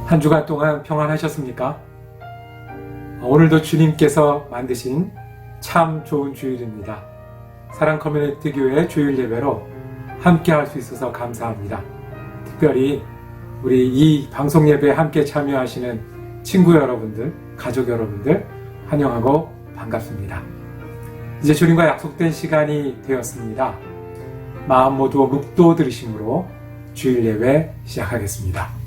한 주간 동안 평안하셨습니까? 오늘도 주님께서 만드신 참 좋은 주일입니다. 사랑 커뮤니티 교회 주일 예배로 함께 할 수 있어서 감사합니다. 특별히 우리 이 방송 예배에 함께 참여하시는 친구 여러분들, 가족 여러분들 환영하고 반갑습니다. 이제 주님과 약속된 시간이 되었습니다. 마음 모두 묵도 들으심으로 주일 예배 시작하겠습니다.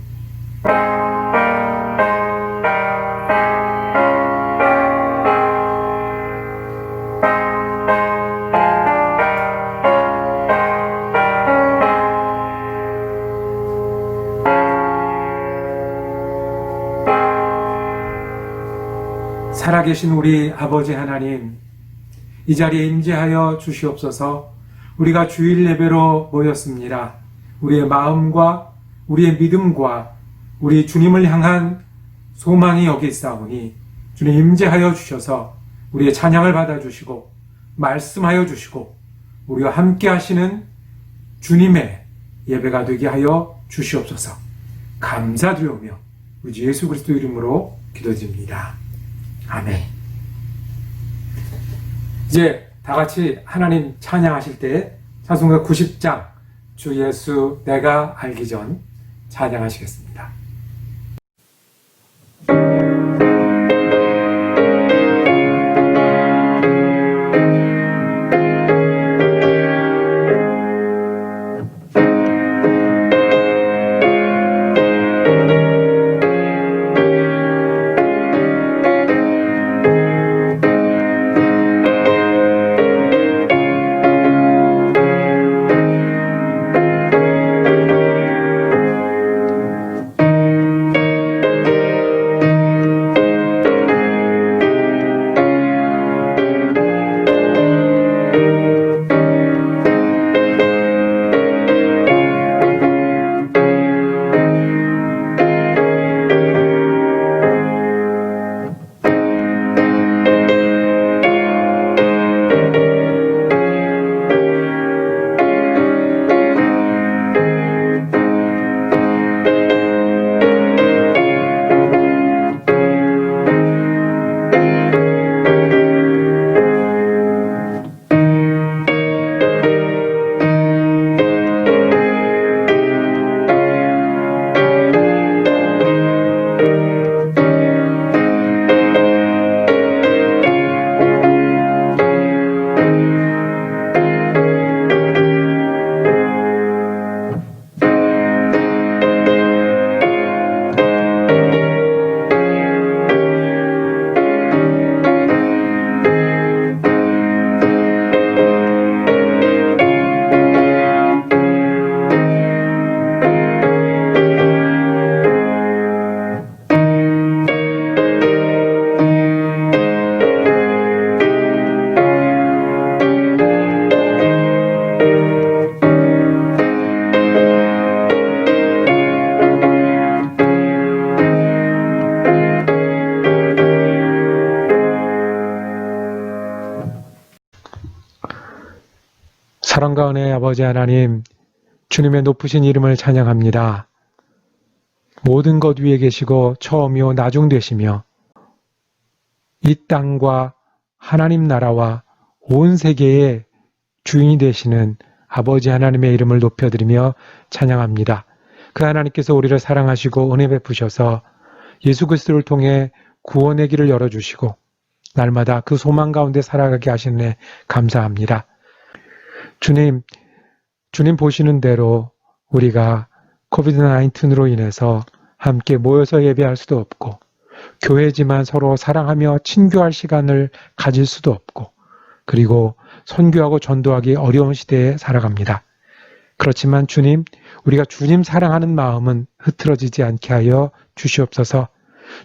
살아계신 우리 아버지 하나님, 이 자리에 임재하여 주시옵소서. 우리가 주일 예배로 모였습니다. 우리의 마음과 우리의 믿음과 우리 주님을 향한 소망이 여기 있사오니 주님 임재하여 주셔서 우리의 찬양을 받아주시고 말씀하여 주시고 우리와 함께 하시는 주님의 예배가 되게 하여 주시옵소서. 감사드리오며 우리 주 예수 그리스도 이름으로 기도드립니다. 아멘. 이제 다 같이 하나님 찬양하실 때 찬송가 90장 주 예수 내가 알기 전 찬양하시겠습니다. 사랑과 은혜의 아버지 하나님, 주님의 높으신 이름을 찬양합니다. 모든 것 위에 계시고 처음이요 나중 되시며 이 땅과 하나님 나라와 온 세계의 주인이 되시는 아버지 하나님의 이름을 높여드리며 찬양합니다. 그 하나님께서 우리를 사랑하시고 은혜 베푸셔서 예수 그리스도를 통해 구원의 길을 열어주시고 날마다 그 소망 가운데 살아가게 하시는 감사합니다. 주님 보시는 대로 우리가 코비드-19로 인해서 함께 모여서 예배할 수도 없고 교회지만 서로 사랑하며 친교할 시간을 가질 수도 없고 그리고 선교하고 전도하기 어려운 시대에 살아갑니다. 그렇지만 주님, 우리가 주님 사랑하는 마음은 흐트러지지 않게 하여 주시옵소서.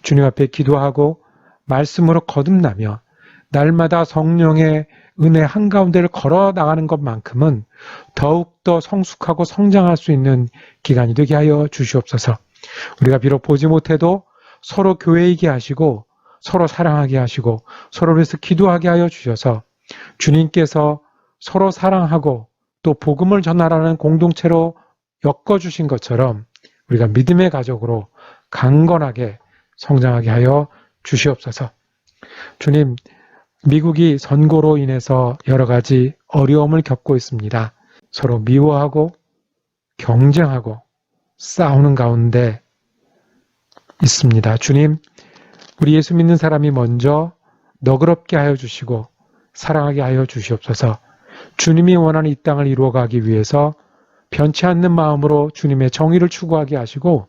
주님 앞에 기도하고 말씀으로 거듭나며 날마다 성령의 은혜 한가운데를 걸어 나가는 것만큼은 더욱더 성숙하고 성장할 수 있는 기간이 되게 하여 주시옵소서. 우리가 비록 보지 못해도 서로 교회이게 하시고 서로 사랑하게 하시고 서로 위해서 기도하게 하여 주셔서 주님께서 서로 사랑하고 또 복음을 전하라는 공동체로 엮어주신 것처럼 우리가 믿음의 가족으로 강건하게 성장하게 하여 주시옵소서. 주님, 미국이 선거로 인해서 여러 가지 어려움을 겪고 있습니다. 서로 미워하고 경쟁하고 싸우는 가운데 있습니다. 주님, 우리 예수 믿는 사람이 먼저 너그럽게 하여 주시고 사랑하게 하여 주시옵소서. 주님이 원하는 이 땅을 이루어가기 위해서 변치 않는 마음으로 주님의 정의를 추구하게 하시고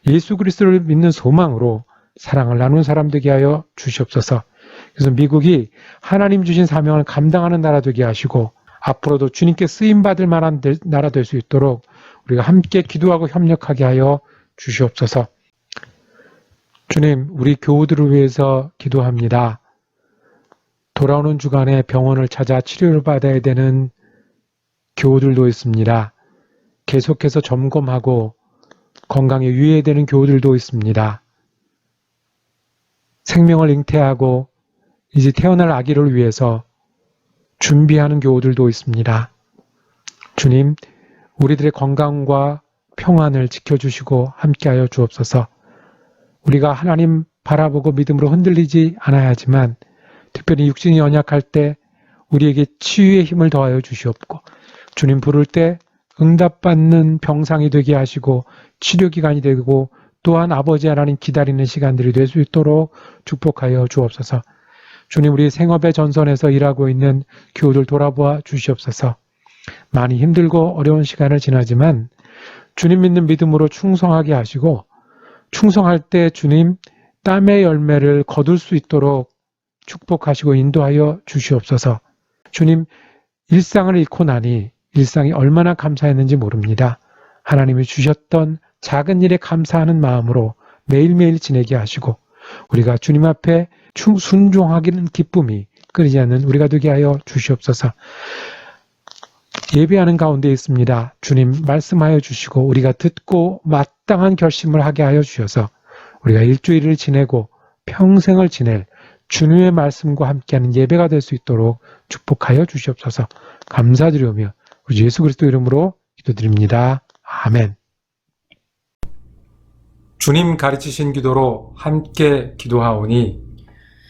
예수 그리스도를 믿는 소망으로 사랑을 나눈 사람 되게 하여 주시옵소서. 그래서 미국이 하나님 주신 사명을 감당하는 나라 되게 하시고 앞으로도 주님께 쓰임받을 만한 나라 될 수 있도록 우리가 함께 기도하고 협력하게 하여 주시옵소서. 주님, 우리 교우들을 위해서 기도합니다. 돌아오는 주간에 병원을 찾아 치료를 받아야 되는 교우들도 있습니다. 계속해서 점검하고 건강에 유의해야 되는 교우들도 있습니다. 생명을 잉태하고 이제 태어날 아기를 위해서 준비하는 교우들도 있습니다. 주님, 우리들의 건강과 평안을 지켜주시고 함께하여 주옵소서. 우리가 하나님 바라보고 믿음으로 흔들리지 않아야 하지만 특별히 육신이 연약할 때 우리에게 치유의 힘을 더하여 주시옵고 주님 부를 때 응답받는 병상이 되게 하시고 치료기간이 되고 또한 아버지 하나님 기다리는 시간들이 될 수 있도록 축복하여 주옵소서. 주님, 우리 생업의 전선에서 일하고 있는 교우들 돌아보아 주시옵소서. 많이 힘들고 어려운 시간을 지나지만 주님 믿는 믿음으로 충성하게 하시고 충성할 때 주님 땀의 열매를 거둘 수 있도록 축복하시고 인도하여 주시옵소서. 주님, 일상을 잃고 나니 일상이 얼마나 감사했는지 모릅니다. 하나님이 주셨던 작은 일에 감사하는 마음으로 매일매일 지내게 하시고 우리가 주님 앞에 순종하기는 기쁨이 끊이지 않는 우리가 되게 하여 주시옵소서. 예배하는 가운데 있습니다. 주님 말씀하여 주시고 우리가 듣고 마땅한 결심을 하게 하여 주셔서 우리가 일주일을 지내고 평생을 지낼 주님의 말씀과 함께하는 예배가 될 수 있도록 축복하여 주시옵소서. 감사드리오며 우리 예수 그리스도 이름으로 기도드립니다. 아멘. 주님 가르치신 기도로 함께 기도하오니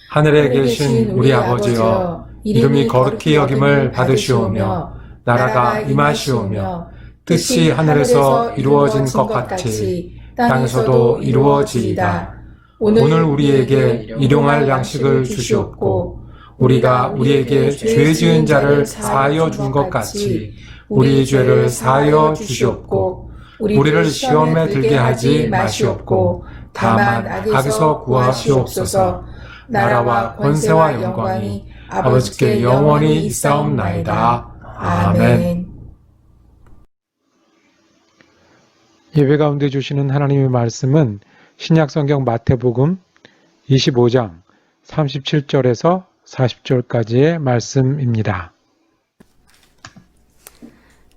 하늘에 계신 우리 아버지여 이름이 거룩히 여김을 받으시오며 나라가 임하시오며 뜻이 하늘에서 이루어진 것 같이 땅에서도 이루어지이다. 오늘 우리에게 일용할 양식을 주시옵고 우리가 우리에게 죄 지은 자를 사하여 준 것 같이 우리 죄를 사하여 주시옵고 우리를 시험에 들게 하지 마시옵고 다만 악에서 구하시옵소서. 나라와 권세와 영광이 아버지께 영원히 있사옵나이다. 아멘. 예배 가운데 주시는 하나님의 말씀은 신약성경 마태복음 25장 37절에서 40절까지의 말씀입니다.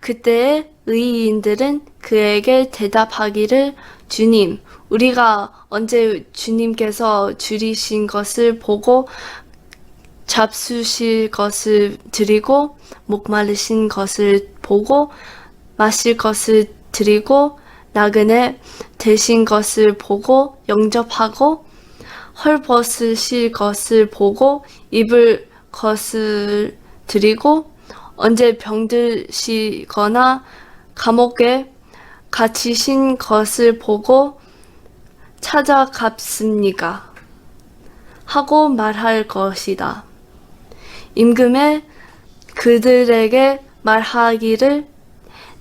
그때 의인들은 그에게 대답하기를 주님, 우리가 언제 주님께서 줄이신 것을 보고 잡수실 것을 드리고 목마르신 것을 보고 마실 것을 드리고 나그네 되신 것을 보고 영접하고 헐벗으실 것을 보고 입을 것을 드리고 언제 병드시거나 감옥에 갇히신 것을 보고 찾아갔습니까? 하고 말할 것이다. 임금에 그들에게 말하기를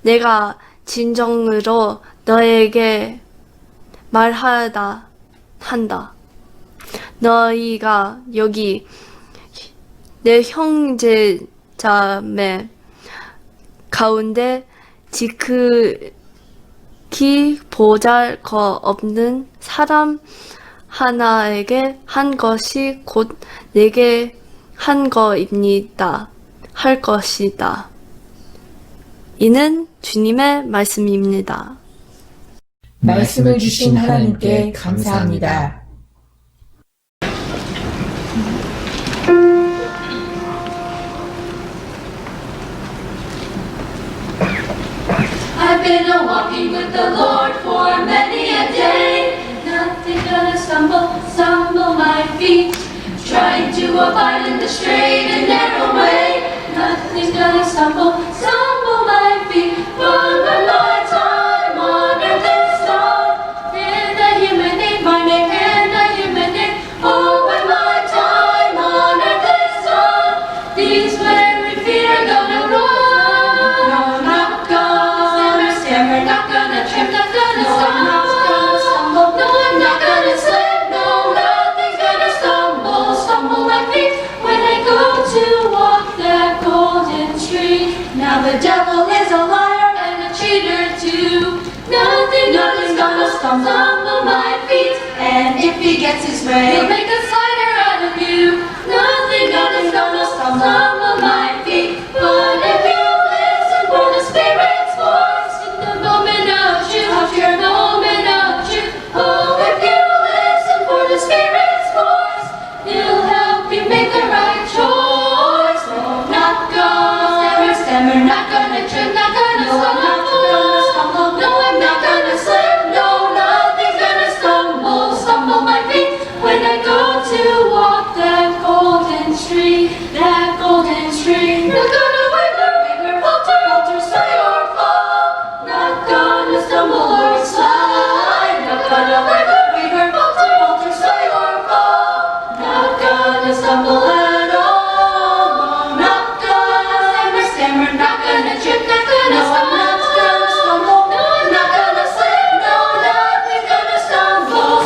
내가 진정으로 너에게 말하다 한다. 너희가 여기 내 형제자매 가운데 지극히 보잘것없는 사람 하나에게 한 것이 곧 내게 한 거입니다. 할 것이다. 이는 주님의 말씀입니다. 말씀을 주신 하나님께 감사합니다. I've been a walking with the Lord for many a day. abide in the straight and narrow way. Nothing's gonna stumble my feet. But when my time on earth is done, in the human name, my name, in the human name. Oh, when my time on earth is done, these weary feet are gonna run. No, not gonna stammer, not gonna trip, not gonna stumble. No, I'm not gonna slip. No, nothing's gonna stumble my feet when I go to walk that golden street. Now the devil is a liar and a cheater too. Nothing's gonna stumble my feet. And if he gets his way, he'll make a cider out of you. Nothing's gonna stumble my feet. But if you listen for the Spirit's voice in the moment of truth, your moment of truth. Oh, if you listen for the Spirit's voice, he'll help you make the right choice. No, not gonna stammer, not gonna trip, not gonna stumble. No, I'm not gonna slip. No, nothing's gonna stumble my feet when I go to walk that golden street, that golden street. Not gonna wiggle, falter, sway or fall. Not gonna stumble or slide. Not gonna wiggle, falter, sway or fall. Not gonna stumble at all. No, not gonna stammer, not gonna trip, not gonna stumble. No, I'm not gonna slip. No, nothing's gonna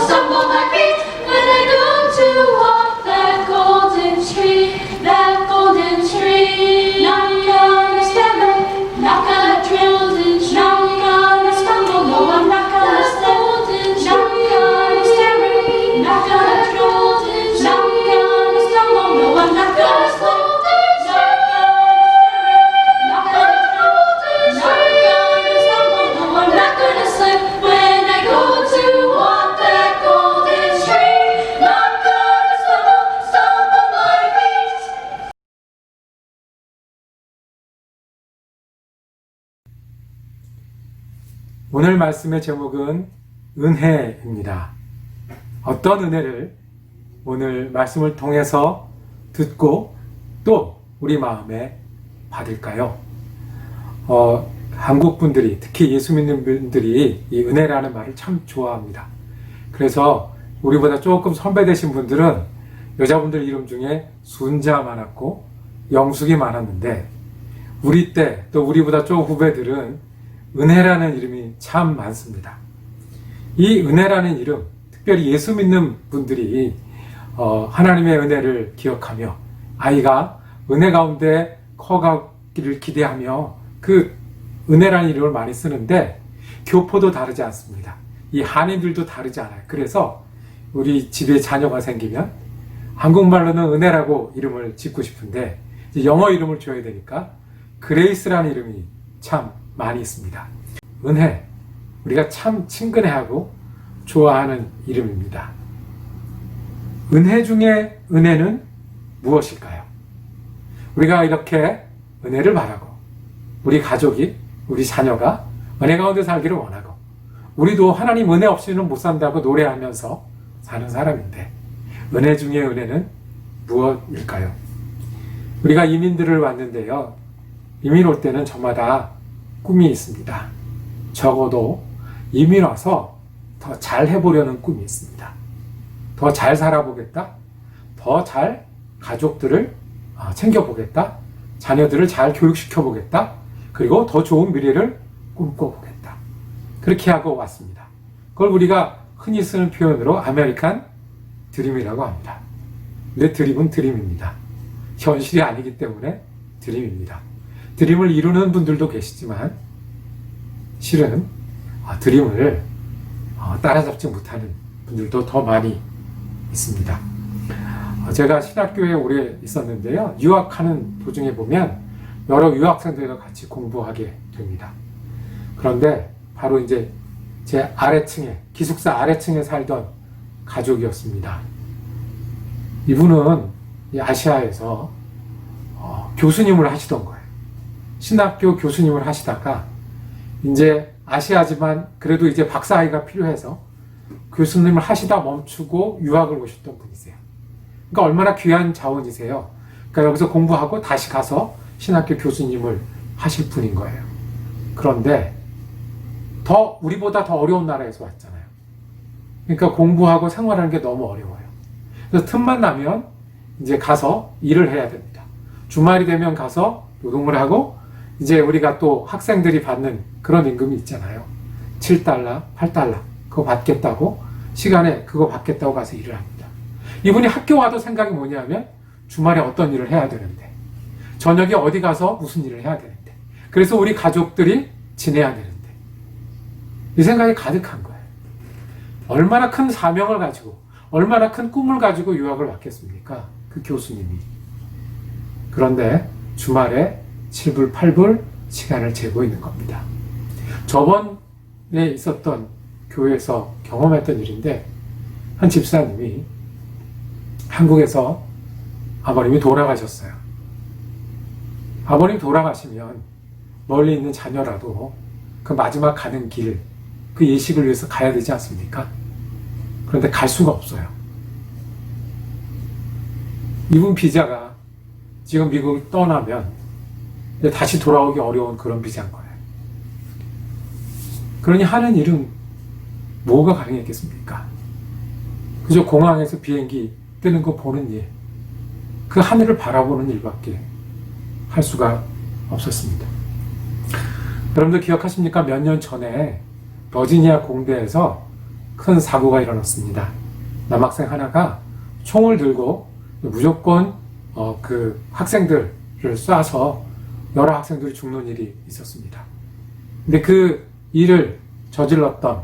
stumble my feet when I go to walk that golden street, that golden street. Not gonna stammer, not gonna drill, not gonna stumble. No, I'm not gonna slip. Not gonna stammer, not gonna drill, not gonna stumble. No, I'm not gonna slip. Not gonna stumble. No, I'm not gonna slip when I go to walk that golden street. Not gonna stumble my feet. 오늘 말씀의 제목은 은혜입니다. 어떤 은혜를 오늘 말씀을 통해서 듣고 또 우리 마음에 받을까요? 한국 분들이, 특히 예수 믿는 분들이 이 은혜라는 말을 참 좋아합니다. 그래서 우리보다 조금 선배되신 분들은 여자분들 이름 중에 순자 많았고 영숙이 많았는데, 우리 때 또 우리보다 좀 후배들은 은혜라는 이름이 참 많습니다. 이 은혜라는 이름, 특별히 예수 믿는 분들이 하나님의 은혜를 기억하며 아이가 은혜 가운데 커가기를 기대하며 그 은혜라는 이름을 많이 쓰는데, 교포도 다르지 않습니다. 이 한인들도 다르지 않아요. 그래서 우리 집에 자녀가 생기면 한국말로는 은혜라고 이름을 짓고 싶은데 이제 영어 이름을 줘야 되니까 그레이스라는 이름이 참 많이 있습니다. 은혜, 우리가 참 친근해하고 좋아하는 이름입니다. 은혜 중에 은혜는 무엇일까요? 우리가 이렇게 은혜를 바라고 우리 가족이, 우리 자녀가 은혜 가운데 살기를 원하고 우리도 하나님 은혜 없이는 못 산다고 노래하면서 사는 사람인데, 은혜 중에 은혜는 무엇일까요? 우리가 이민들을 왔는데요, 이민 올 때는 저마다 꿈이 있습니다. 적어도 이민 와서 더 잘 해보려는 꿈이 있습니다. 더 잘 살아보겠다, 더 잘 가족들을 챙겨보겠다, 자녀들을 잘 교육시켜보겠다, 그리고 더 좋은 미래를 꿈꿔보겠다. 그렇게 하고 왔습니다. 그걸 우리가 흔히 쓰는 표현으로 아메리칸 드림이라고 합니다. 근데 드림은 드림입니다. 현실이 아니기 때문에 드림입니다. 드림을 이루는 분들도 계시지만 실은 드림을 따라잡지 못하는 분들도 더 많이 있습니다. 제가 신학교에 오래 있었는데요, 유학하는 도중에 보면 여러 유학생들과 같이 공부하게 됩니다. 그런데 바로 이제 제 아래층에, 기숙사 아래층에 살던 가족이었습니다. 이분은 아시아에서 교수님을 하시던 거예요. 신학교 교수님을 하시다가 이제 아시아지만 그래도 이제 박사학위가 필요해서 교수님을 하시다 멈추고 유학을 오셨던 분이세요. 그러니까 얼마나 귀한 자원이세요. 그러니까 여기서 공부하고 다시 가서 신학교 교수님을 하실 분인 거예요. 그런데 우리보다 더 어려운 나라에서 왔잖아요. 그러니까 공부하고 생활하는 게 너무 어려워요. 그래서 틈만 나면 이제 가서 일을 해야 됩니다. 주말이 되면 가서 노동을 하고 이제 우리가 또 학생들이 받는 그런 임금이 있잖아요. 7달러, 8달러 그거 받겠다고 시간에 그거 받겠다고 가서 일을 합니다. 이분이 학교 와도 생각이 뭐냐면 주말에 어떤 일을 해야 되는데 저녁에 어디 가서 무슨 일을 해야 되는데 그래서 우리 가족들이 지내야 되는데 이 생각이 가득한 거예요. 얼마나 큰 사명을 가지고 얼마나 큰 꿈을 가지고 유학을 왔겠습니까? 그 교수님이. 그런데 주말에 7불, 8불 시간을 재고 있는 겁니다. 저번에 있었던 교회에서 경험했던 일인데 한 집사님이 한국에서 아버님이 돌아가셨어요. 아버님 돌아가시면 멀리 있는 자녀라도 그 마지막 가는 길, 그 예식을 위해서 가야 되지 않습니까? 그런데 갈 수가 없어요. 이분 비자가 지금 미국을 떠나면 다시 돌아오기 어려운 그런 비자인 거예요. 그러니 하는 일은 뭐가 가능했겠습니까? 그저 공항에서 비행기 뜨는 거 보는 일, 그 하늘을 바라보는 일밖에 할 수가 없었습니다. 여러분들 기억하십니까? 몇 년 전에 버지니아 공대에서 큰 사고가 일어났습니다. 남학생 하나가 총을 들고 무조건 그 학생들을 쏴서 여러 학생들이 죽는 일이 있었습니다. 근데 그 일을 저질렀던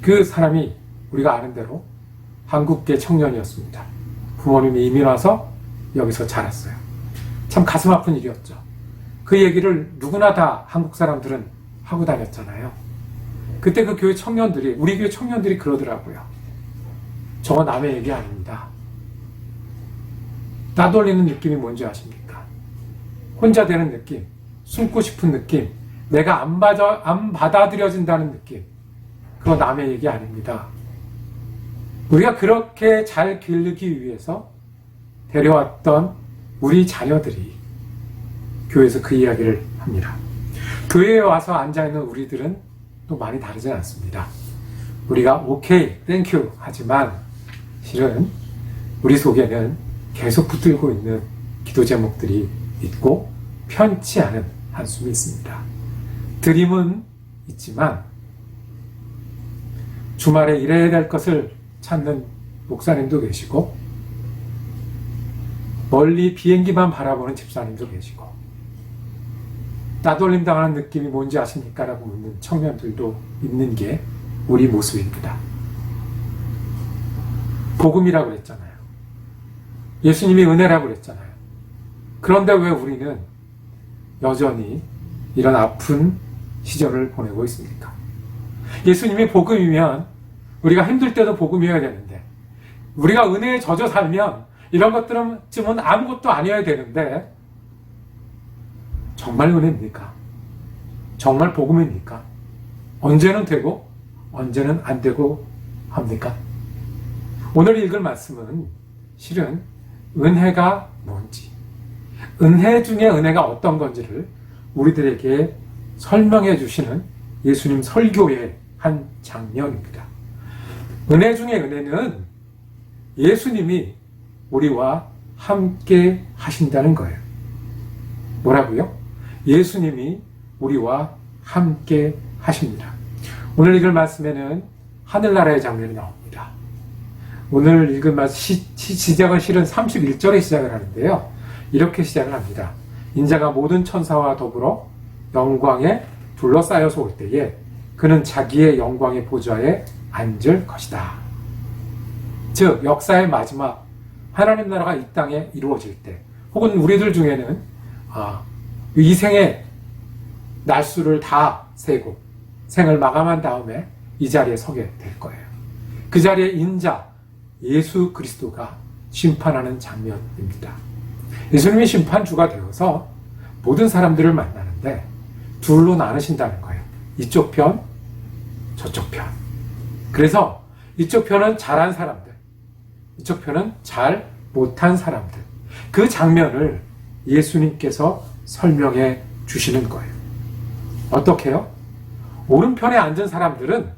그 사람이 우리가 아는 대로 한국계 청년이었습니다. 부모님이 이민 와서 여기서 자랐어요. 참 가슴 아픈 일이었죠. 그 얘기를 누구나 다 한국 사람들은 하고 다녔잖아요. 그때 그 교회 청년들이, 우리 교회 청년들이 그러더라고요. 저거 남의 얘기 아닙니다. 따돌리는 느낌이 뭔지 아십니까? 혼자 되는 느낌, 숨고 싶은 느낌, 내가 안 받아들여진다는 느낌. 그거 남의 얘기 아닙니다. 우리가 그렇게 잘 기르기 위해서 데려왔던 우리 자녀들이 교회에서 그 이야기를 합니다. 교회에 와서 앉아있는 우리들은 또 많이 다르지 않습니다. 우리가 오케이, 땡큐 하지만 실은 우리 속에는 계속 붙들고 있는 기도 제목들이 있고 편치 않은 한숨이 있습니다. 드림은 있지만 주말에 일해야 될 것을 찾는 목사님도 계시고 멀리 비행기만 바라보는 집사님도 계시고 따돌림 당하는 느낌이 뭔지 아십니까? 라고 묻는 청년들도 있는 게 우리 모습입니다. 복음이라고 그랬잖아요. 예수님이 은혜라고 그랬잖아요. 그런데 왜 우리는 여전히 이런 아픈 시절을 보내고 있습니까? 예수님이 복음이면 우리가 힘들 때도 복음이어야 되는데 우리가 은혜에 젖어 살면 이런 것들은 아무것도 아니어야 되는데 정말 은혜입니까? 정말 복음입니까? 언제는 되고 언제는 안 되고 합니까? 오늘 읽을 말씀은 실은 은혜가 뭔지, 은혜 중에 은혜가 어떤 건지를 우리들에게 설명해 주시는 예수님 설교의 한 장면입니다. 은혜 중에 은혜는 예수님이 우리와 함께 하신다는 거예요. 뭐라고요? 예수님이 우리와 함께 하십니다. 오늘 읽을 말씀에는 하늘나라의 장면이 나옵니다. 오늘 읽을 말씀 시작은 실은 31절에 시작을 하는데요. 이렇게 시작을 합니다. 인자가 모든 천사와 더불어 영광에 둘러싸여서 올 때에 그는 자기의 영광의 보좌에 앉을 것이다. 즉 역사의 마지막 하나님 나라가 이 땅에 이루어질 때 혹은 우리들 중에는 이 생의 날수를 다 세고 생을 마감한 다음에 이 자리에 서게 될 거예요. 그 자리에 인자 예수 그리스도가 심판하는 장면입니다. 예수님이 심판주가 되어서 모든 사람들을 만나는데 둘로 나누신다는 거예요. 이쪽 편, 저쪽 편. 그래서 이쪽 편은 잘한 사람들, 이쪽 편은 잘 못한 사람들. 그 장면을 예수님께서 설명해 주시는 거예요. 어떻게요? 오른편에 앉은 사람들은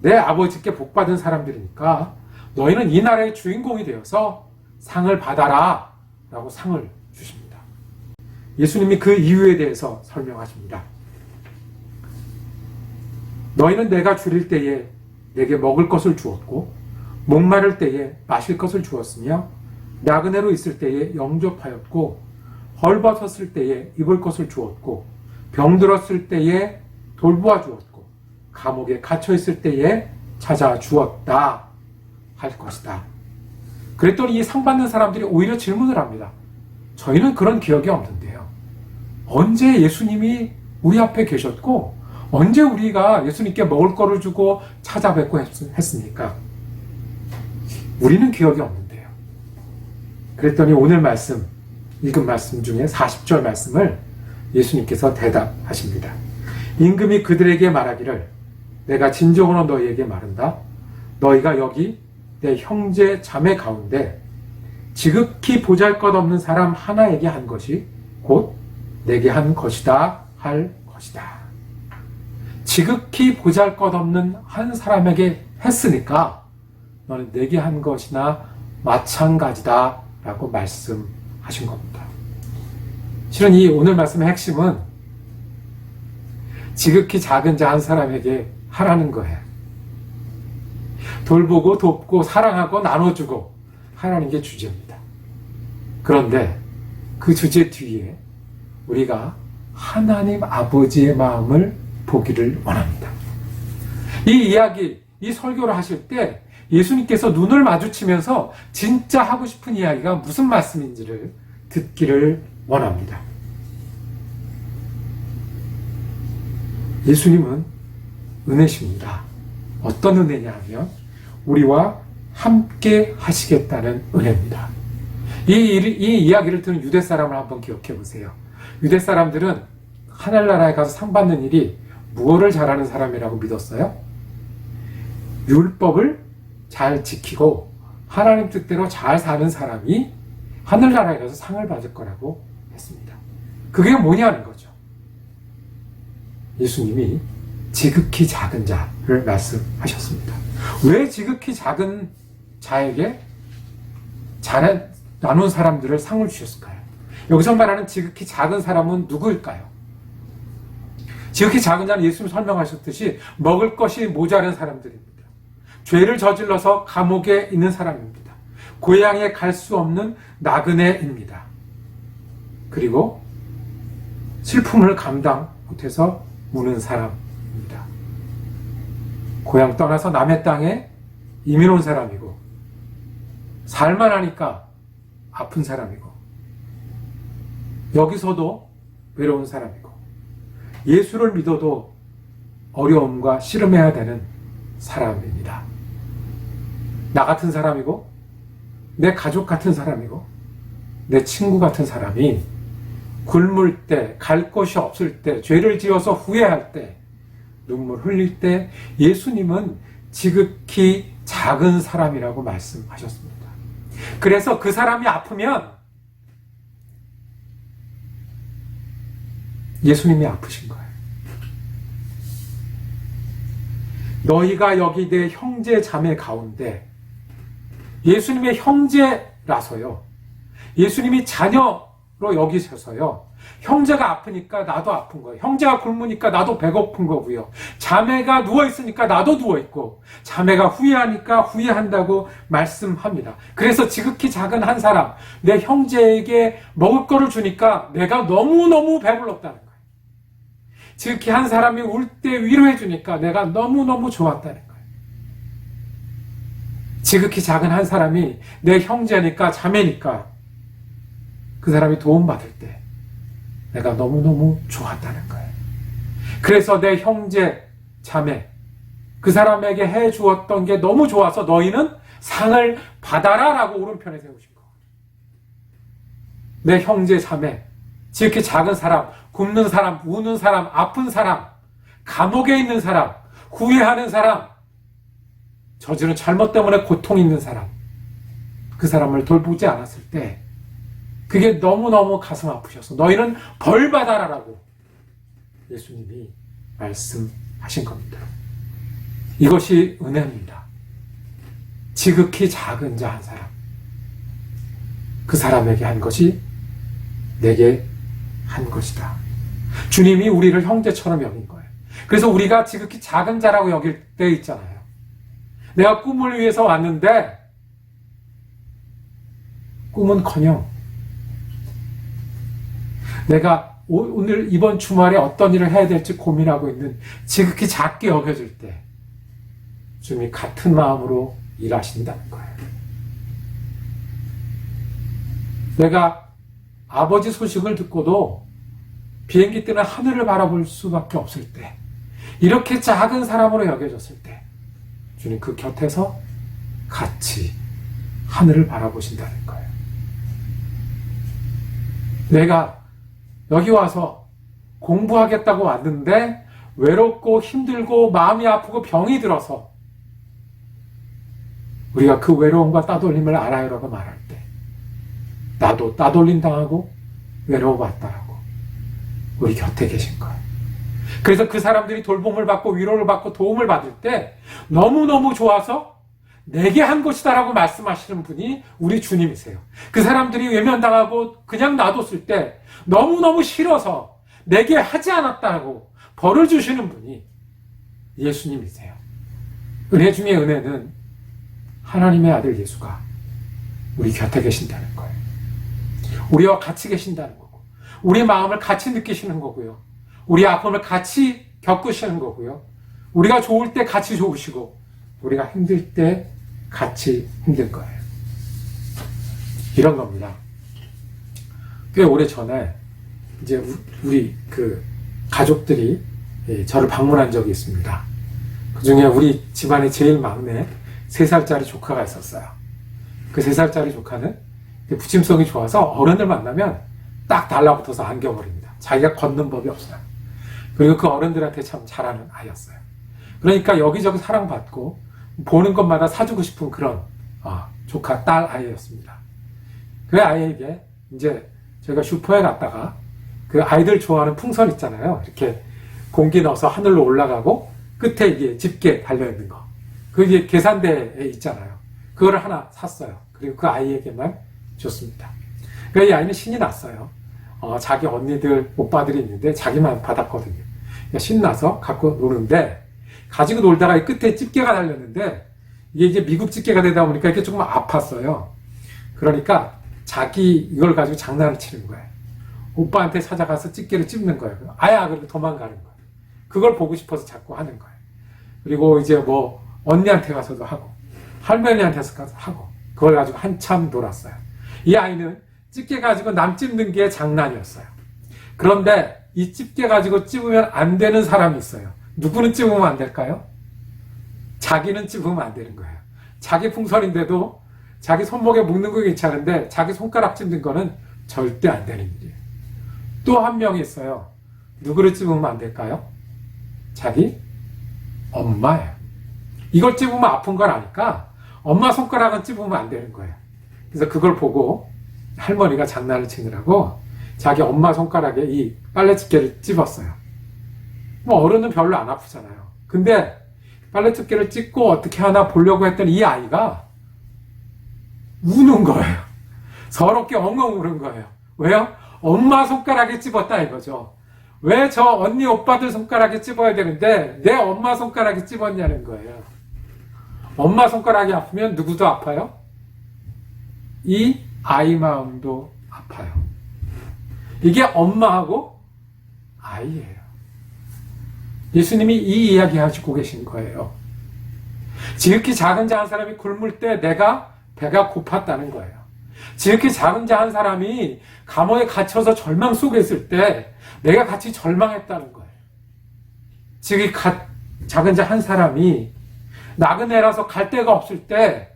내 아버지께 복받은 사람들이니까 너희는 이 나라의 주인공이 되어서 상을 받아라 라고 상을 주십니다. 예수님이 그 이유에 대해서 설명하십니다. 너희는 내가 줄일 때에 내게 먹을 것을 주었고 목마를 때에 마실 것을 주었으며 나그네로 있을 때에 영접하였고 헐벗었을 때에 입을 것을 주었고 병들었을 때에 돌보아 주었고 감옥에 갇혀 있을 때에 찾아 주었다 할 것이다. 그랬더니 이 상 받는 사람들이 오히려 질문을 합니다. 저희는 그런 기억이 없는데요. 언제 예수님이 우리 앞에 계셨고 언제 우리가 예수님께 먹을 거를 주고 찾아뵙고 했습니까? 우리는 기억이 없는데요. 그랬더니 오늘 말씀, 읽은 말씀 중에 40절 말씀을 예수님께서 대답하십니다. 임금이 그들에게 말하기를 내가 진정으로 너희에게 말한다. 너희가 여기 내 형제 자매 가운데 지극히 보잘것없는 사람 하나에게 한 것이 곧 내게 한 것이다 할 것이다. 지극히 보잘것없는 한 사람에게 했으니까 너는 내게 한 것이나 마찬가지다 라고 말씀하신 겁니다. 실은 이 오늘 말씀의 핵심은 지극히 작은 자 한 사람에게 하라는 거예요. 돌보고 돕고 사랑하고 나눠주고 하라는 게 주제입니다. 그런데 그 주제 뒤에 우리가 하나님 아버지의 마음을 보기를 원합니다. 이 이야기, 이 설교를 하실 때 예수님께서 눈을 마주치면서 진짜 하고 싶은 이야기가 무슨 말씀인지를 듣기를 원합니다. 예수님은 은혜십니다. 어떤 은혜냐 하면 우리와 함께 하시겠다는 은혜입니다. 이 이야기를 듣는 유대 사람을 한번 기억해 보세요. 유대 사람들은 하늘나라에 가서 상 받는 일이 무엇을 잘하는 사람이라고 믿었어요? 율법을 잘 지키고 하나님 뜻대로 잘 사는 사람이 하늘나라에 가서 상을 받을 거라고 했습니다. 그게 뭐냐는 거죠. 예수님이 지극히 작은 자를 말씀하셨습니다. 왜 지극히 작은 자에게 잘 나눈 사람들을 상을 주셨을까요? 여기서 말하는 지극히 작은 사람은 누구일까요? 지극히 작은 자는 예수님이 설명하셨듯이 먹을 것이 모자란 사람들입니다. 죄를 저질러서 감옥에 있는 사람입니다. 고향에 갈 수 없는 나그네입니다. 그리고 슬픔을 감당 못해서 우는 사람입니다. 고향 떠나서 남의 땅에 이민 온 사람이고 살만하니까 아픈 사람이고 여기서도 외로운 사람이고 예수를 믿어도 어려움과 씨름해야 되는 사람입니다. 나 같은 사람이고 내 가족 같은 사람이고 내 친구 같은 사람이 굶을 때, 갈 곳이 없을 때, 죄를 지어서 후회할 때, 눈물 흘릴 때 예수님은 지극히 작은 사람이라고 말씀하셨습니다. 그래서 그 사람이 아프면 예수님이 아프신 거예요. 너희가 여기 내 형제 자매 가운데 예수님의 형제라서요. 예수님이 자녀로 여기셔서요. 형제가 아프니까 나도 아픈 거예요. 형제가 굶으니까 나도 배고픈 거고요. 자매가 누워있으니까 나도 누워있고 자매가 후회하니까 후회한다고 말씀합니다. 그래서 지극히 작은 한 사람, 내 형제에게 먹을 거를 주니까 내가 너무너무 배불렀다는 거예요. 지극히 한 사람이 울 때 위로해 주니까 내가 너무너무 좋았다는 거예요. 지극히 작은 한 사람이 내 형제니까 자매니까 그 사람이 도움받을 때 내가 너무너무 좋았다는 거예요. 그래서 내 형제, 자매 그 사람에게 해 주었던 게 너무 좋아서 너희는 상을 받아라 라고 오른편에 세우신 거예요. 내 형제, 자매 지극히 작은 사람, 굶는 사람, 우는 사람, 아픈 사람, 감옥에 있는 사람, 후회하는 사람, 저지른 잘못 때문에 고통 있는 사람 그 사람을 돌보지 않았을 때 그게 너무너무 가슴 아프셔서 너희는 벌 받아라라고 예수님이 말씀하신 겁니다. 이것이 은혜입니다. 지극히 작은 자 한 사람, 그 사람에게 한 것이 내게 한 것이다. 주님이 우리를 형제처럼 여긴 거예요. 그래서 우리가 지극히 작은 자라고 여길 때 있잖아요. 내가 꿈을 위해서 왔는데 꿈은커녕 내가 오늘 이번 주말에 어떤 일을 해야 될지 고민하고 있는 지극히 작게 여겨질 때 주님이 같은 마음으로 일하신다는 거예요. 내가 아버지 소식을 듣고도 비행기 뜨는 하늘을 바라볼 수밖에 없을 때, 이렇게 작은 사람으로 여겨졌을 때 주님 그 곁에서 같이 하늘을 바라보신다는 거예요. 내가 여기 와서 공부하겠다고 왔는데 외롭고 힘들고 마음이 아프고 병이 들어서 우리가 그 외로움과 따돌림을 알아요라고 말할 때 나도 따돌림 당하고 외로워봤다라고 우리 곁에 계신 거예요. 그래서 그 사람들이 돌봄을 받고 위로를 받고 도움을 받을 때 너무너무 좋아서 내게 한 것이다라고 말씀하시는 분이 우리 주님이세요. 그 사람들이 외면당하고 그냥 놔뒀을 때 너무너무 싫어서 내게 하지 않았다고 벌을 주시는 분이 예수님이세요. 은혜 중에 은혜는 하나님의 아들 예수가 우리 곁에 계신다는 거예요. 우리와 같이 계신다는 거고, 우리 마음을 같이 느끼시는 거고요. 우리 아픔을 같이 겪으시는 거고요. 우리가 좋을 때 같이 좋으시고, 우리가 힘들 때 같이 힘든 거예요. 이런 겁니다. 꽤 오래 전에 이제 우리 그 가족들이 저를 방문한 적이 있습니다. 그 중에 우리 집안의 제일 막내 3살짜리 조카가 있었어요. 그 3살짜리 조카는 부침성이 좋아서 어른을 만나면 딱 달라붙어서 안겨버립니다. 자기가 걷는 법이 없어요. 그리고 그 어른들한테 참 잘하는 아이였어요. 그러니까 여기저기 사랑받고 보는 것마다 사주고 싶은 그런 조카 딸 아이였습니다. 그 아이에게 이제 저희가 슈퍼에 갔다가 그 아이들 좋아하는 풍선 있잖아요. 이렇게 공기 넣어서 하늘로 올라가고 끝에 이게 집게 달려있는 거. 그게 계산대에 있잖아요. 그거를 하나 샀어요. 그리고 그 아이에게만 줬습니다. 그러니까 이 아이는 신이 났어요. 자기 언니들, 오빠들이 있는데 자기만 받았거든요. 그러니까 신나서 갖고 노는데 가지고 놀다가 이 끝에 집게가 달렸는데 이게 이제 미국 집게가 되다 보니까 이렇게 조금 아팠어요. 그러니까 자기 이걸 가지고 장난을 치는 거예요. 오빠한테 찾아가서 집게를 찝는 거예요. 아야, 그리고 도망가는 거예요. 그걸 보고 싶어서 자꾸 하는 거예요. 그리고 이제 뭐 언니한테 가서도 하고 할머니한테서 가서 하고 그걸 가지고 한참 놀았어요. 이 아이는 집게 가지고 남 찝는 게 장난이었어요. 그런데 이 집게 가지고 찝으면 안 되는 사람이 있어요. 누구는 찝으면 안 될까요? 자기는 찝으면 안 되는 거예요. 자기 풍선인데도 자기 손목에 묶는 거 괜찮은데 자기 손가락 찝는 거는 절대 안 되는 일이에요. 또 한 명이 있어요. 누구를 찝으면 안 될까요? 자기 엄마예요. 이걸 찝으면 아픈 걸 아니까 엄마 손가락은 찝으면 안 되는 거예요. 그래서 그걸 보고 할머니가 장난을 치느라고 자기 엄마 손가락에 이 빨래집게를 찝었어요. 뭐 어른은 별로 안 아프잖아요. 근데 빨래집게를 찝고 어떻게 하나 보려고 했더니 이 아이가 우는 거예요. 서럽게 엉엉 우는 거예요. 왜요? 엄마 손가락에 찝었다 이거죠. 왜 저 언니 오빠들 손가락에 찝어야 되는데 내 엄마 손가락에 찝었냐는 거예요. 엄마 손가락이 아프면 누구도 아파요? 이 아이 마음도 아파요. 이게 엄마하고 아이예요. 예수님이 이 이야기 하시고 계신 거예요. 지극히 작은 자 한 사람이 굶을 때 내가 배가 고팠다는 거예요. 지극히 작은 자 한 사람이 감옥에 갇혀서 절망 속에 있을 때 내가 같이 절망했다는 거예요. 지극히 작은 자 한 사람이 나그네라서 갈 데가 없을 때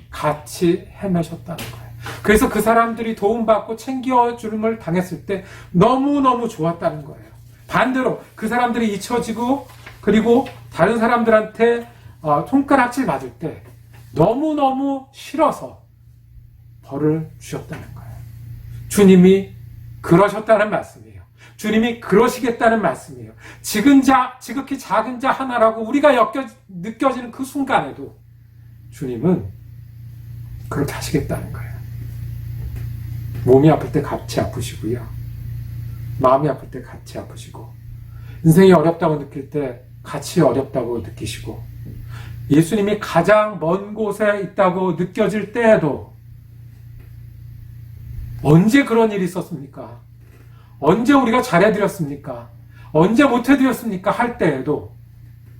같이 헤매셨다는 거예요. 그래서 그 사람들이 도움받고 챙겨줌을 당했을 때 너무너무 좋았다는 거예요. 반대로 그 사람들이 잊혀지고 그리고 다른 사람들한테 손가락질 맞을 때 너무너무 싫어서 벌을 주셨다는 거예요. 주님이 그러셨다는 말씀이에요. 주님이 그러시겠다는 말씀이에요. 지극히 작은 자 하나라고 우리가 느껴지는 그 순간에도 주님은 그렇게 하시겠다는 거예요. 몸이 아플 때 같이 아프시고요. 마음이 아플 때 같이 아프시고, 인생이 어렵다고 느낄 때 같이 어렵다고 느끼시고, 예수님이 가장 먼 곳에 있다고 느껴질 때에도 언제 그런 일이 있었습니까? 언제 우리가 잘해드렸습니까? 언제 못해드렸습니까? 할 때에도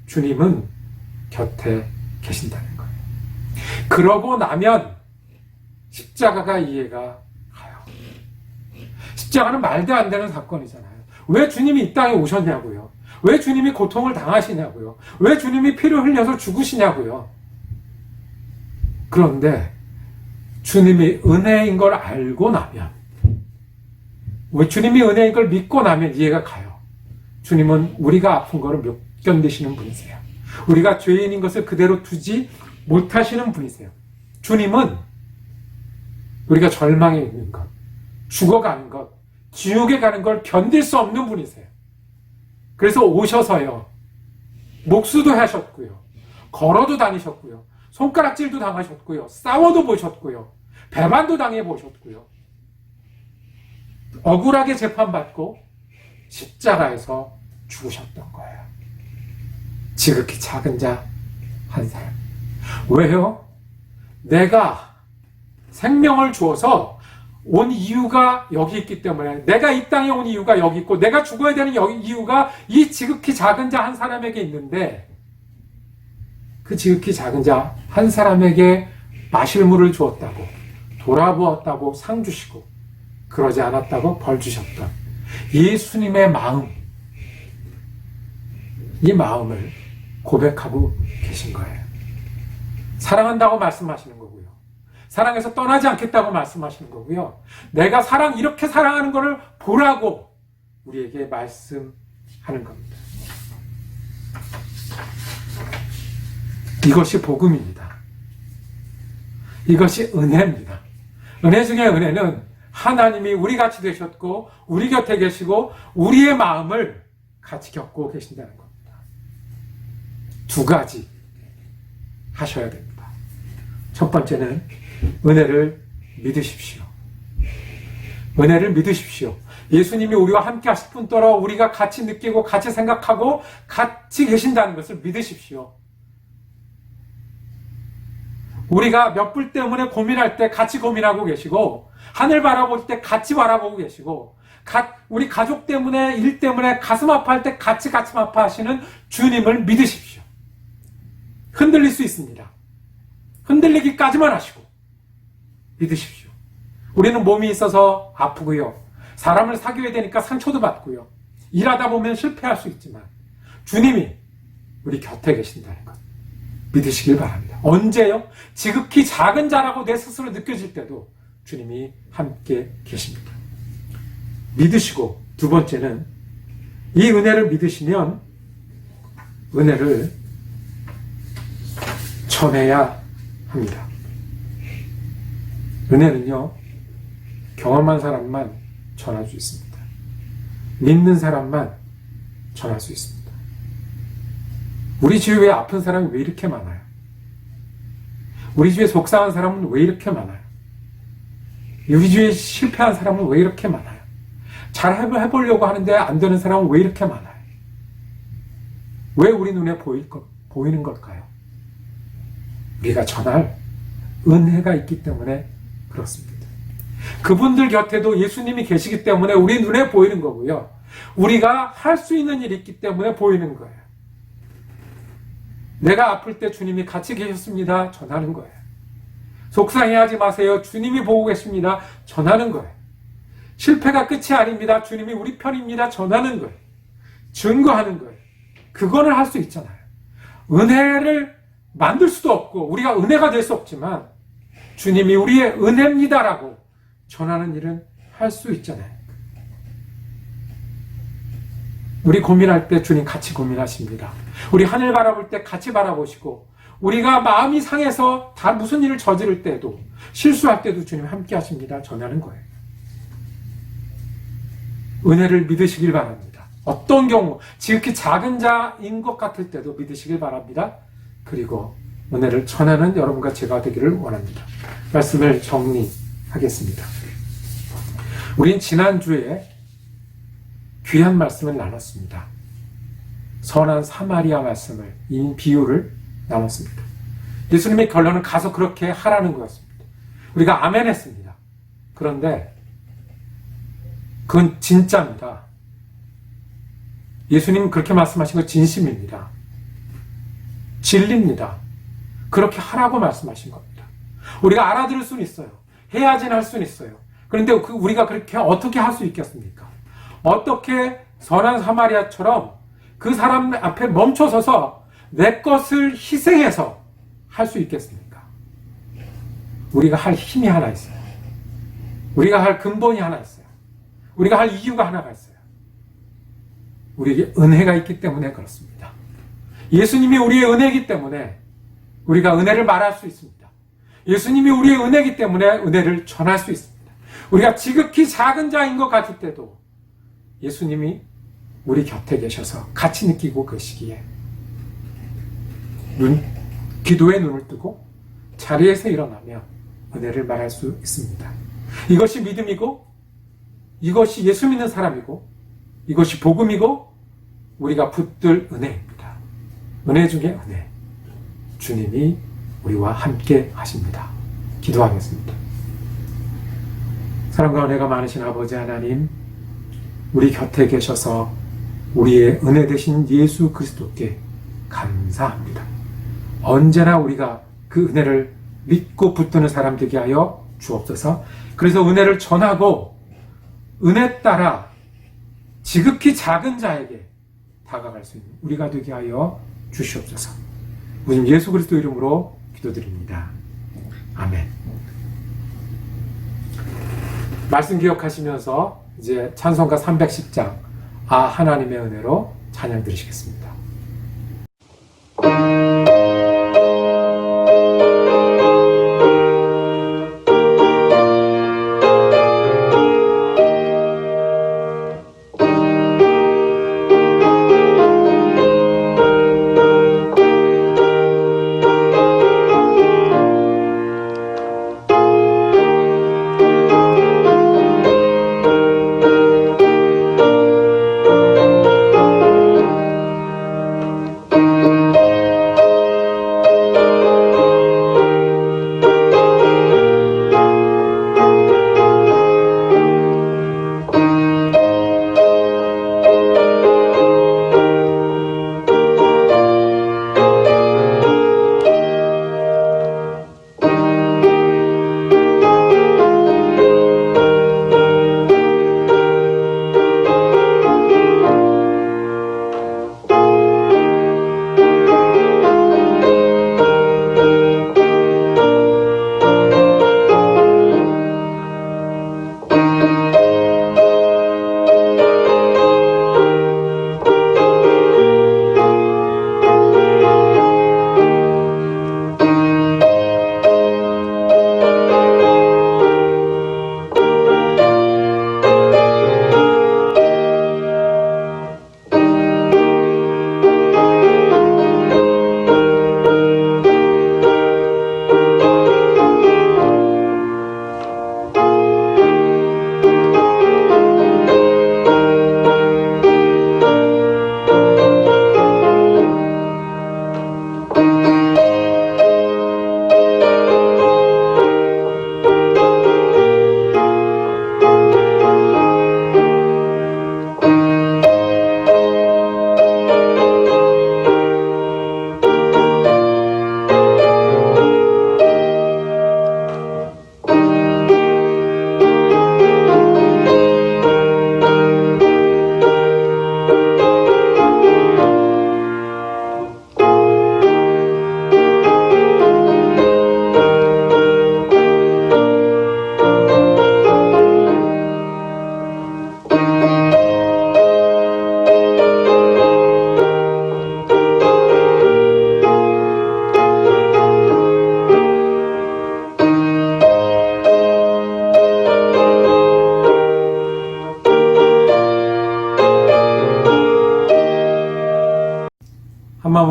주님은 곁에 계신다는 거예요. 그러고 나면 십자가가 이해가 가요. 십자가는 말도 안 되는 사건이잖아요. 왜 주님이 이 땅에 오셨냐고요? 왜 주님이 고통을 당하시냐고요? 왜 주님이 피를 흘려서 죽으시냐고요? 그런데 주님이 은혜인 걸 알고 나면, 왜 주님이 은혜인 걸 믿고 나면 이해가 가요. 주님은 우리가 아픈 거를 못 견디시는 분이세요. 우리가 죄인인 것을 그대로 두지 못하시는 분이세요. 주님은 우리가 절망에 있는 것, 죽어가는 것, 지옥에 가는 걸 견딜 수 없는 분이세요. 그래서 오셔서요, 목수도 하셨고요, 걸어도 다니셨고요, 손가락질도 당하셨고요, 싸워도 보셨고요, 배반도 당해보셨고요, 억울하게 재판받고 십자가에서 죽으셨던 거예요. 지극히 작은 자 한 사람. 왜요? 내가 생명을 주어서 온 이유가 여기 있기 때문에, 내가 이 땅에 온 이유가 여기 있고, 내가 죽어야 되는 이유가 이 지극히 작은 자 한 사람에게 있는데, 그 지극히 작은 자 한 사람에게 마실 물을 주었다고, 돌아보았다고 상 주시고, 그러지 않았다고 벌 주셨던 예수님의 마음, 이 마음을 고백하고 계신 거예요. 사랑한다고 말씀하시는 거고요. 사랑해서 떠나지 않겠다고 말씀하시는 거고요. 내가 이렇게 사랑하는 것을 보라고 우리에게 말씀하는 겁니다. 이것이 복음입니다. 이것이 은혜입니다. 은혜 중에 은혜는 하나님이 우리 같이 되셨고, 우리 곁에 계시고, 우리의 마음을 같이 겪고 계신다는 겁니다. 두 가지 하셔야 됩니다. 첫 번째는 은혜를 믿으십시오. 은혜를 믿으십시오. 예수님이 우리와 함께 하실 뿐더러 우리가 같이 느끼고 같이 생각하고 같이 계신다는 것을 믿으십시오. 우리가 몇 불 때문에 고민할 때 같이 고민하고 계시고, 하늘 바라볼 때 같이 바라보고 계시고, 우리 가족 때문에, 일 때문에 가슴 아파할 때 같이 가슴 아파하시는 주님을 믿으십시오. 흔들릴 수 있습니다. 흔들리기까지만 하시고 믿으십시오. 우리는 몸이 있어서 아프고요, 사람을 사귀어야 되니까 상처도 받고요, 일하다 보면 실패할 수 있지만 주님이 우리 곁에 계신다는 것 믿으시길 바랍니다. 언제요? 지극히 작은 자라고 내 스스로 느껴질 때도 주님이 함께 계십니다. 믿으시고, 두 번째는 이 은혜를 믿으시면 은혜를 전해야 합니다. 은혜는요, 경험한 사람만 전할 수 있습니다. 믿는 사람만 전할 수 있습니다. 우리 주위에 아픈 사람이 왜 이렇게 많아요? 우리 주위에 속상한 사람은 왜 이렇게 많아요? 우리 주위에 실패한 사람은 왜 이렇게 많아요? 잘 해보려고 하는데 안 되는 사람은 왜 이렇게 많아요? 왜 우리 눈에 보이는 걸까요? 우리가 전할 은혜가 있기 때문에 그렇습니다. 그분들 곁에도 예수님이 계시기 때문에 우리 눈에 보이는 거고요, 우리가 할 수 있는 일이 있기 때문에 보이는 거예요. 내가 아플 때 주님이 같이 계셨습니다, 전하는 거예요. 속상해하지 마세요, 주님이 보고 계십니다, 전하는 거예요. 실패가 끝이 아닙니다, 주님이 우리 편입니다, 전하는 거예요. 증거하는 거예요. 그거는 할 수 있잖아요. 은혜를 만들 수도 없고 우리가 은혜가 될 수 없지만 주님이 우리의 은혜입니다라고 전하는 일은 할 수 있잖아요. 우리 고민할 때 주님 같이 고민하십니다. 우리 하늘 바라볼 때 같이 바라보시고, 우리가 마음이 상해서 다 무슨 일을 저지를 때도 실수할 때도 주님 함께 하십니다. 전하는 거예요. 은혜를 믿으시길 바랍니다. 어떤 경우 지극히 작은 자인 것 같을 때도 믿으시길 바랍니다. 그리고 은혜를 전하는 여러분과 제가 되기를 원합니다. 말씀을 정리하겠습니다. 우린 지난주에 귀한 말씀을 나눴습니다. 선한 사마리아 말씀을, 이 비유를 나눴습니다. 예수님의 결론은 가서 그렇게 하라는 거였습니다. 우리가 아멘 했습니다. 그런데 그건 진짜입니다. 예수님 그렇게 말씀하신 거 진심입니다. 진리입니다. 그렇게 하라고 말씀하신 겁니다. 우리가 알아들을 수는 있어요. 해야지는 할 수는 있어요. 그런데 우리가 그렇게 어떻게 할 수 있겠습니까? 어떻게 선한 사마리아처럼 그 사람 앞에 멈춰서서 내 것을 희생해서 할 수 있겠습니까? 우리가 할 힘이 하나 있어요. 우리가 할 근본이 하나 있어요. 우리가 할 이유가 하나가 있어요. 우리에게 은혜가 있기 때문에 그렇습니다. 예수님이 우리의 은혜이기 때문에 우리가 은혜를 말할 수 있습니다. 예수님이 우리의 은혜이기 때문에 은혜를 전할 수 있습니다. 우리가 지극히 작은 자인 것 같을 때도 예수님이 우리 곁에 계셔서 같이 느끼고 계시기에 기도에 눈을 뜨고 자리에서 일어나며 은혜를 말할 수 있습니다. 이것이 믿음이고 이것이 예수 믿는 사람이고 이것이 복음이고 우리가 붙들 은혜입니다. 은혜 중에 은혜. 주님이 우리와 함께 하십니다. 기도하겠습니다. 사랑과 은혜가 많으신 아버지 하나님, 우리 곁에 계셔서 우리의 은혜 되신 예수 그리스도께 감사합니다. 언제나 우리가 그 은혜를 믿고 붙드는 사람 되게 하여 주옵소서. 그래서 은혜를 전하고 은혜 따라 지극히 작은 자에게 다가갈 수 있는 우리가 되게 하여 주시옵소서. 우리 예수 그리스도 이름으로 기도드립니다. 아멘. 말씀 기억하시면서 이제 찬송가 310장 아 하나님의 은혜로 찬양 드리시겠습니다.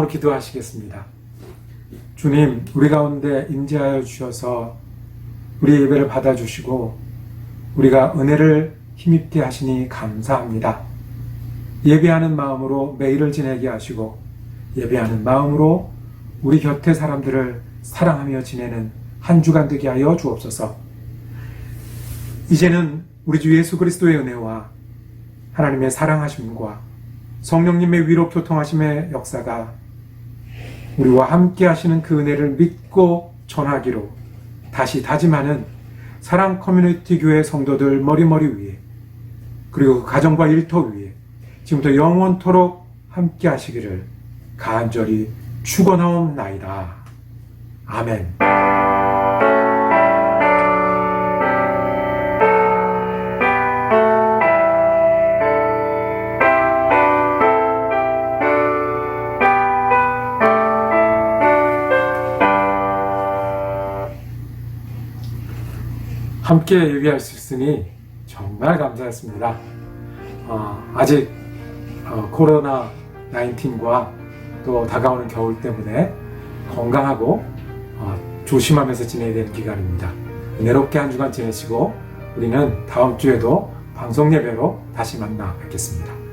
마음으로 기도하시겠습니다. 주님, 우리 가운데 임재하여 주셔서 우리 예배를 받아주시고 우리가 은혜를 힘입게 하시니 감사합니다. 예배하는 마음으로 매일을 지내게 하시고 예배하는 마음으로 우리 곁의 사람들을 사랑하며 지내는 한 주간 되게 하여 주옵소서. 이제는 우리 주 예수 그리스도의 은혜와 하나님의 사랑하심과 성령님의 위로 교통하심의 역사가 우리와 함께 하시는 그 은혜를 믿고 전하기로 다시 다짐하는 사랑 커뮤니티 교회 성도들 머리머리 위에 그리고 그 가정과 일터 위에 지금부터 영원토록 함께 하시기를 간절히 축원하옵나이다. 아멘. 함께 예배할 수 있으니 정말 감사했습니다. 아직 코로나 19과 또 다가오는 겨울 때문에 건강하고 조심하면서 지내야 되는 기간입니다. 은혜롭게 한 주간 지내시고 우리는 다음 주에도 방송 예배로 다시 만나 뵙겠습니다.